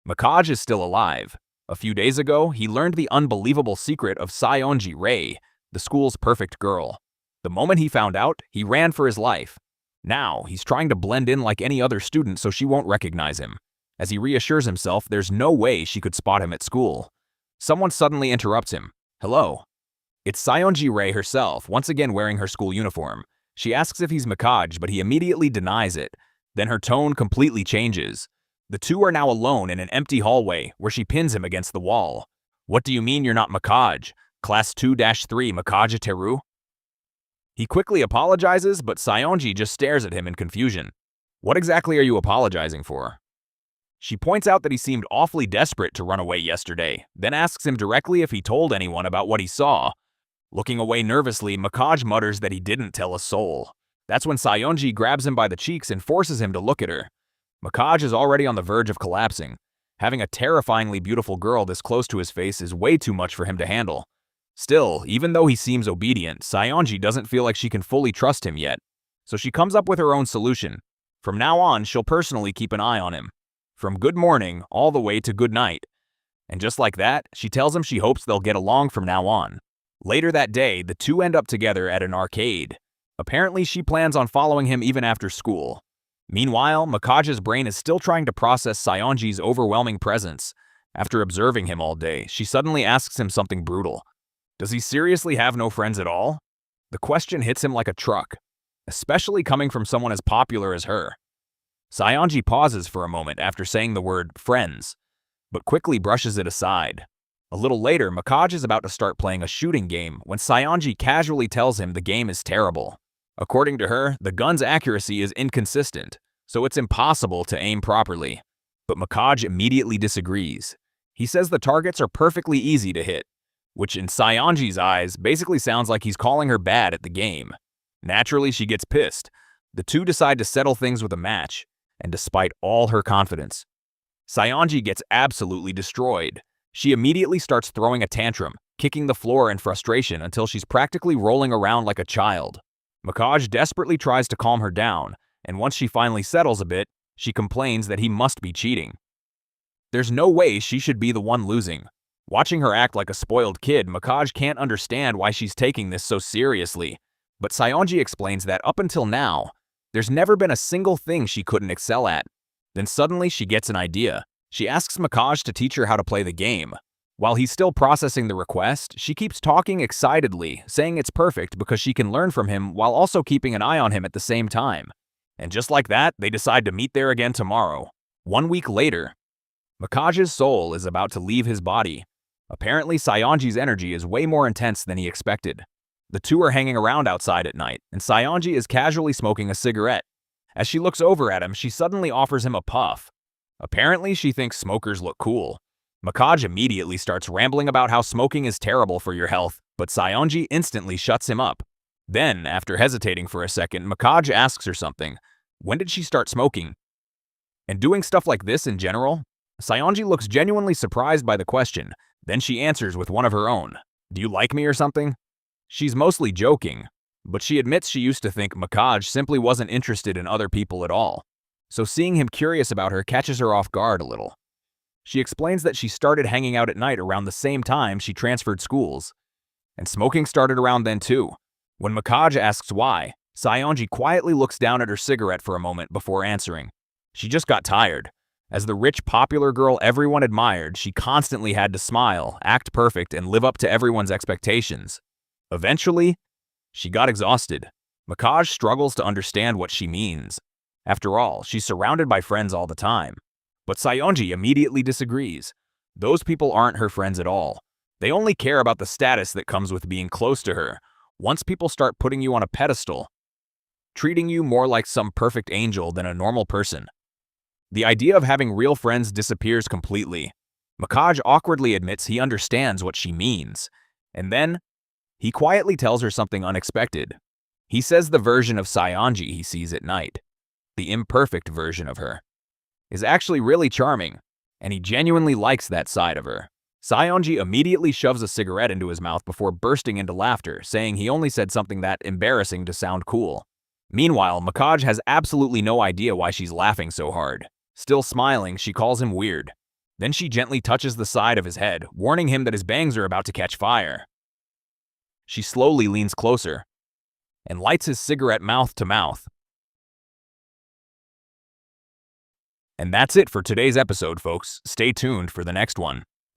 Mikaj is still alive. A few days ago, he learned the unbelievable secret of Saionji Rei, the school's perfect girl. The moment he found out, he ran for his life. Now, he's trying to blend in like any other student so she won't recognize him. As he reassures himself, there's no way she could spot him at school. Someone suddenly interrupts him. Hello. It's Saionji Rei herself, once again wearing her school uniform. She asks if he's Mikaj, but he immediately denies it. Then her tone completely changes. The two are now alone in an empty hallway, where she pins him against the wall. What do you mean you're not Mikaj? Class 2-3 Mikaj Teru? He quickly apologizes, but Saionji just stares at him in confusion. What exactly are you apologizing for? She points out that he seemed awfully desperate to run away yesterday, then asks him directly if he told anyone about what he saw. Looking away nervously, Mikaj mutters that he didn't tell a soul. That's when Saionji grabs him by the cheeks and forces him to look at her. Mikaj is already on the verge of collapsing. Having a terrifyingly beautiful girl this close to his face is way too much for him to handle. Still, even though he seems obedient, Saionji doesn't feel like she can fully trust him yet. So she comes up with her own solution. From now on, she'll personally keep an eye on him. From good morning all the way to good night. And just like that, she tells him she hopes they'll get along from now on. Later that day, the two end up together at an arcade. Apparently, she plans on following him even after school. Meanwhile, Mikaj's brain is still trying to process Saionji's overwhelming presence. After observing him all day, she suddenly asks him something brutal. Does he seriously have no friends at all? The question hits him like a truck, especially coming from someone as popular as her. Saionji pauses for a moment after saying the word friends, but quickly brushes it aside. A little later, Mikaj is about to start playing a shooting game when Saionji casually tells him the game is terrible. According to her, the gun's accuracy is inconsistent, so it's impossible to aim properly. But Mikaj immediately disagrees. He says the targets are perfectly easy to hit, which in Saionji's eyes basically sounds like he's calling her bad at the game. Naturally, she gets pissed. The two decide to settle things with a match, and despite all her confidence, Saionji gets absolutely destroyed. She immediately starts throwing a tantrum, kicking the floor in frustration until she's practically rolling around like a child. Mikaj desperately tries to calm her down, and once she finally settles a bit, she complains that he must be cheating. There's no way she should be the one losing. Watching her act like a spoiled kid, Mikaj can't understand why she's taking this so seriously. But Saionji explains that up until now, there's never been a single thing she couldn't excel at. Then suddenly she gets an idea. She asks Mikaj to teach her how to play the game. While he's still processing the request, she keeps talking excitedly, saying it's perfect because she can learn from him while also keeping an eye on him at the same time. And just like that, they decide to meet there again tomorrow. 1 week later, Mikaj's soul is about to leave his body. Apparently, Saionji's energy is way more intense than he expected. The two are hanging around outside at night, and Saionji is casually smoking a cigarette. As she looks over at him, she suddenly offers him a puff. Apparently, she thinks smokers look cool. Mikaj immediately starts rambling about how smoking is terrible for your health, but Saionji instantly shuts him up. Then, after hesitating for a second, Mikaj asks her something. When did she start smoking? And doing stuff like this in general? Saionji looks genuinely surprised by the question. Then she answers with one of her own. Do you like me or something? She's mostly joking, but she admits she used to think Mikaj simply wasn't interested in other people at all. So seeing him curious about her catches her off guard a little. She explains that she started hanging out at night around the same time she transferred schools. And smoking started around then too. When Mikaj asks why, Saionji quietly looks down at her cigarette for a moment before answering. She just got tired. As the rich, popular girl everyone admired, she constantly had to smile, act perfect, and live up to everyone's expectations. Eventually, she got exhausted. Mikaj struggles to understand what she means. After all, she's surrounded by friends all the time. But Saionji immediately disagrees. Those people aren't her friends at all. They only care about the status that comes with being close to her. Once people start putting you on a pedestal, treating you more like some perfect angel than a normal person, the idea of having real friends disappears completely. Mikaj awkwardly admits he understands what she means. And then, he quietly tells her something unexpected. He says the version of Saionji he sees at night, the imperfect version of her, is actually really charming, and he genuinely likes that side of her. Saionji immediately shoves a cigarette into his mouth before bursting into laughter, saying he only said something that embarrassing to sound cool. Meanwhile, Mikaj has absolutely no idea why she's laughing so hard. Still smiling, she calls him weird. Then she gently touches the side of his head, warning him that his bangs are about to catch fire. She slowly leans closer and lights his cigarette mouth to mouth. And that's it for today's episode, folks. Stay tuned for the next one.